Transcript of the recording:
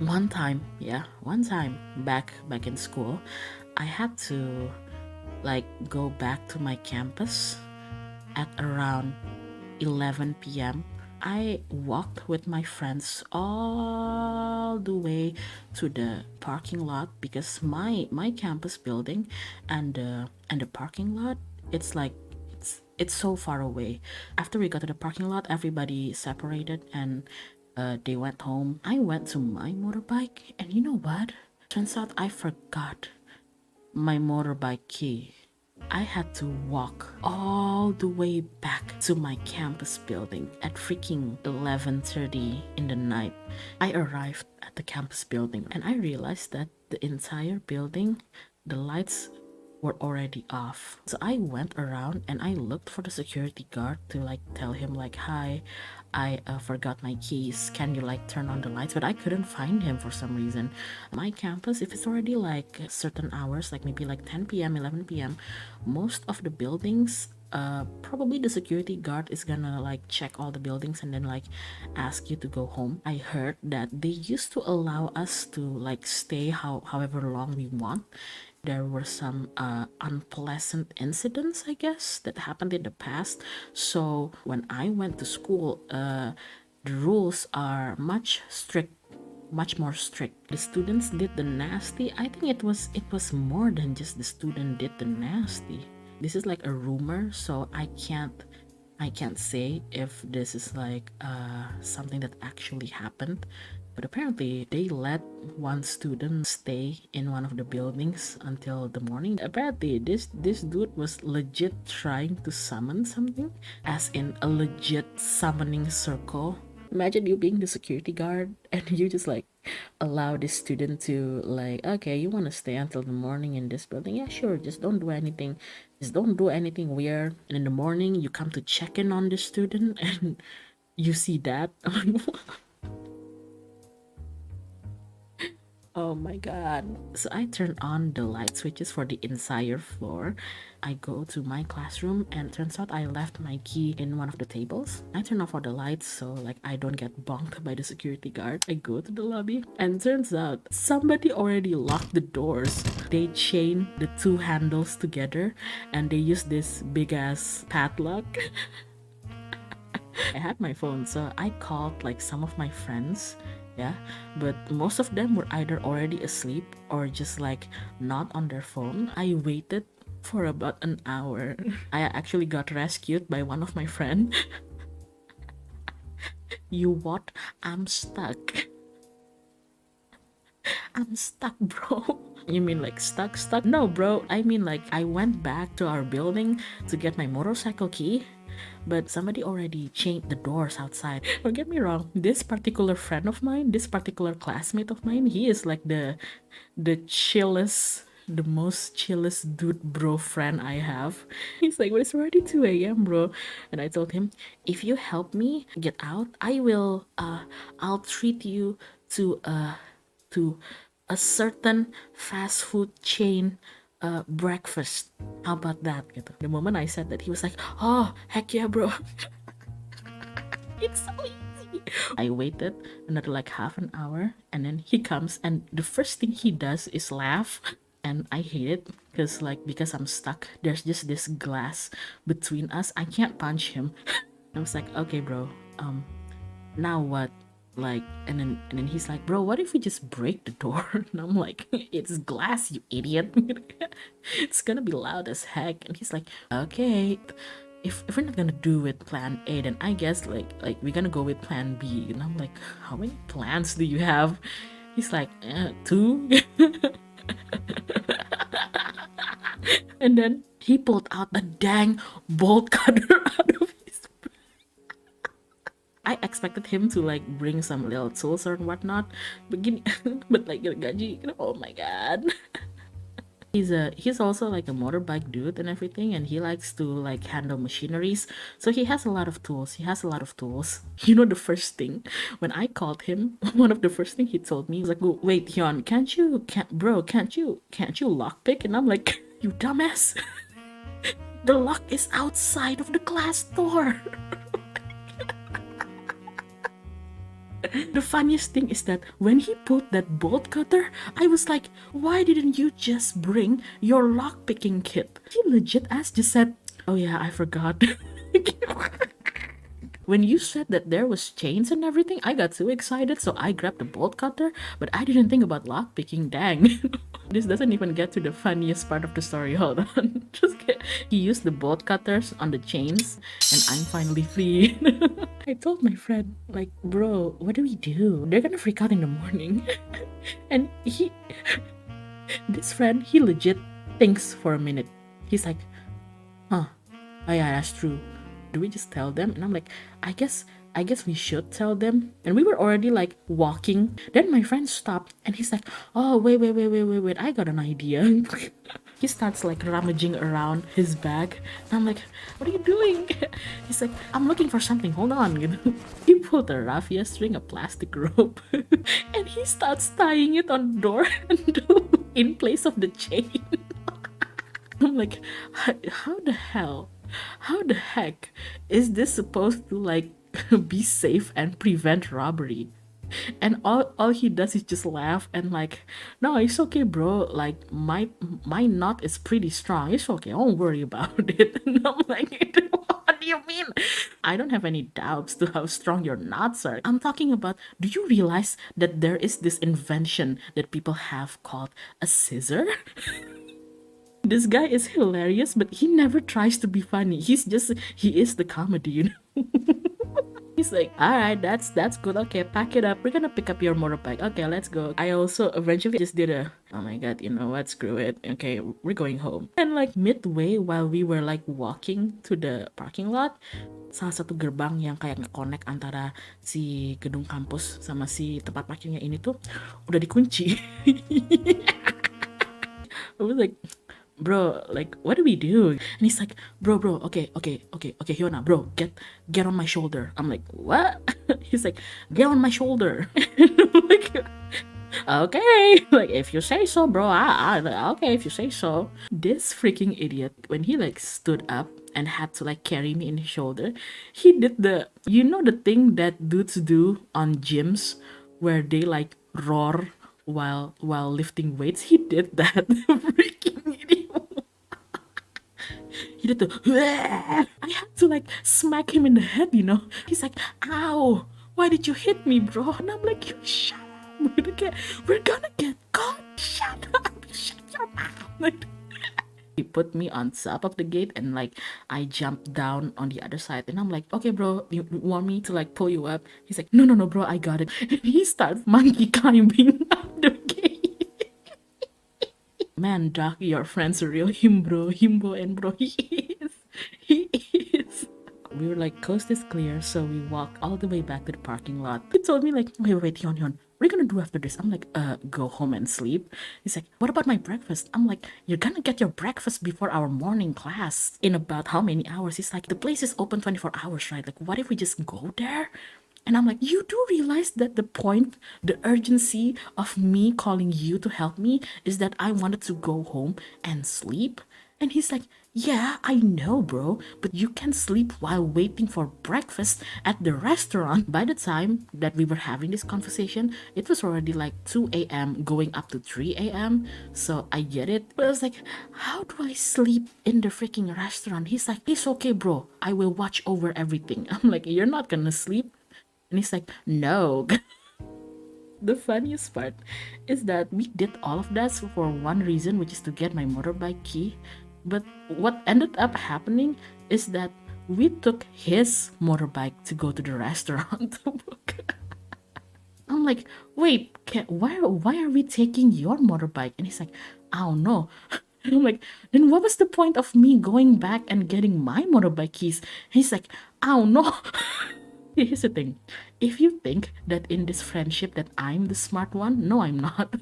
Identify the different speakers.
Speaker 1: one time back in school, I had to like go back to my campus at around 11 p.m. I walked with my friends all the way to the parking lot because my campus building and the parking lot, it's like it's so far away. After we got to the parking lot, everybody separated and they went home. I went to my motorbike, and you know what? Turns out I forgot my motorbike key. I had to walk all the way back to my campus building at freaking 11:30 in the night. I arrived at the campus building and I realized that the entire building, the lights were already off. So I went around and I looked for the security guard to like tell him like, "Hi, I forgot my keys. Can you like turn on the lights?" But I couldn't find him for some reason. My campus, if it's already like certain hours, like maybe like 10 p.m., 11 p.m., most of the buildings, probably the security guard is gonna like check all the buildings and then like ask you to go home. I heard that they used to allow us to like stay however long we want. There were some unpleasant incidents, I guess, that happened in the past. So when I went to school, the rules are much more strict. The students did the nasty. I think it was more than just the student did the nasty. This is like a rumor, so I can't say if this is like something that actually happened, but apparently they let one student stay in one of the buildings until the morning. Apparently this dude was legit trying to summon something, as in a legit summoning circle. Imagine you being the security guard and you just like allow this student to like, okay, you want to stay until the morning in this building? Yeah, sure. Just don't do anything weird. And in the morning, you come to check in on the student and you see that. Oh my god. So I turn on the light switches for the entire floor. I go to my classroom and turns out I left my key in one of the tables. I turn off all the lights so like I don't get bonked by the security guard. I go to the lobby and turns out somebody already locked the doors. They chain the two handles together and they use this big ass padlock. I had my phone, so I called like some of my friends, yeah, but most of them were either already asleep or just like not on their phone. I waited for about an hour. I actually got rescued by one of my friend. You what? I'm stuck. I'm stuck, bro. You mean like stuck? No, bro. I mean like I went back to our building to get my motorcycle key, but somebody already chained the doors outside. Don't get me wrong, this particular friend of mine, this particular classmate of mine, he is like the chillest, the most chillest dude bro friend I have. He's like, but it's already 2 a.m., bro. And I told him, if you help me get out, I'll treat you to to a certain fast food chain breakfast. How about that? Gitu. The moment I said that, he was like, oh, heck yeah, bro. It's so easy. I waited another like half an hour and then he comes and the first thing he does is laugh. And I hate it because I'm stuck. There's just this glass between us. I can't punch him. I was like, okay, bro. Now what? Like, and then he's like, bro, what if we just break the door? And I'm like, it's glass, you idiot. It's gonna be loud as heck. And he's like, okay, if we're not gonna do with plan A, then I guess like we're gonna go with plan B. And I'm like, how many plans do you have? He's like, two. And then he pulled out a dang bolt cutter out of his. I expected him to like bring some little tools or whatnot, but but like gaji, oh my god. He's also like a motorbike dude and everything, and he likes to like handle machineries. So he has a lot of tools. You know, the first thing when I called him, one of the first thing he told me was like, "Oh, wait, Hyun, can't you lockpick?" And I'm like, you dumbass. The lock is outside of the glass door. The funniest thing is that when he pulled that bolt cutter, I was like, why didn't you just bring your lockpicking kit? He legit ass just said, oh yeah, I forgot. When you said that there was chains and everything, I got so excited, so I grabbed the bolt cutter, but I didn't think about lockpicking, dang. This doesn't even get to the funniest part of the story, hold on. He used the bolt cutters on the chains, and I'm finally free. I told my friend, like, bro, what do we do? They're gonna freak out in the morning. And this friend, he legit thinks for a minute. He's like, huh, oh yeah, that's true. Do we just tell them? And I'm like, I guess we should tell them. And we were already like walking. Then my friend stopped and he's like, oh wait, I got an idea. He starts like rummaging around his bag. And I'm like, what are you doing? He's like, I'm looking for something, hold on. He pulled a raffia string, a plastic rope, and he starts tying it on the door handle in place of the chain. I'm like, how the hell? How the heck is this supposed to like be safe and prevent robbery? And all he does is just laugh and like, no, it's okay, bro. Like my knot is pretty strong. It's okay. Don't worry about it. And I'm like, what do you mean? I don't have any doubts to how strong your knots are. I'm talking about, do you realize that there is this invention that people have called a scissor? This guy is hilarious, but he never tries to be funny. He is the comedy, you know? He's like, alright, that's good. Okay, pack it up. We're gonna pick up your motorbike. Okay, let's go. I also eventually just did oh my god, you know what? Screw it. Okay, we're going home. And like midway while we were like walking to the parking lot, salah satu gerbang yang kayak nge-connect antara si gedung kampus sama si tempat parkirnya ini tuh udah dikunci. I was like, bro, like, what do we do? And he's like, bro, okay, Hyona, bro, get on my shoulder. I'm like, what? He's like, get on my shoulder. I'm like, okay, like, if you say so, bro, okay, if you say so. This freaking idiot, when he like stood up and had to like carry me in his shoulder, he did you know the thing that dudes do on gyms where they like roar while lifting weights? He did that. Freaking idiot. He did I had to like smack him in the head, you know? He's like, ow, why did you hit me, bro? And I'm like, you shut up. We're gonna get caught. Shut up. Shut your mouth. Like, he put me on top of the gate and like I jumped down on the other side and I'm like, okay, bro, you want me to like pull you up? He's like, no, bro, I got it. And he starts monkey climbing up the gate. Man, Doc, your friend's a real himbo, and bro, he is. We were like, coast is clear, so we walk all the way back to the parking lot. He told me like, wait, Hyun, what are you gonna do after this? I'm like, go home and sleep. He's like, what about my breakfast? I'm like, you're gonna get your breakfast before our morning class in about how many hours? He's like, the place is open 24 hours, right? Like, what if we just go there? And I'm like, you do realize that the urgency of me calling you to help me is that I wanted to go home and sleep? And he's like, yeah, I know, bro, but you can sleep while waiting for breakfast at the restaurant. By the time that we were having this conversation, it was already like 2 a.m. going up to 3 a.m. So I get it. But I was like, how do I sleep in the freaking restaurant? He's like, it's okay, bro. I will watch over everything. I'm like, you're not gonna sleep? And he's like, no. The funniest part is that we did all of that for one reason, which is to get my motorbike key. But what ended up happening is that we took his motorbike to go to the restaurant. I'm like, wait, why are we taking your motorbike? And he's like, I don't know. And I'm like, then what was the point of me going back and getting my motorbike keys? And he's like, I don't know. Here's the thing. If you think that in this friendship that I'm the smart one, no, I'm not.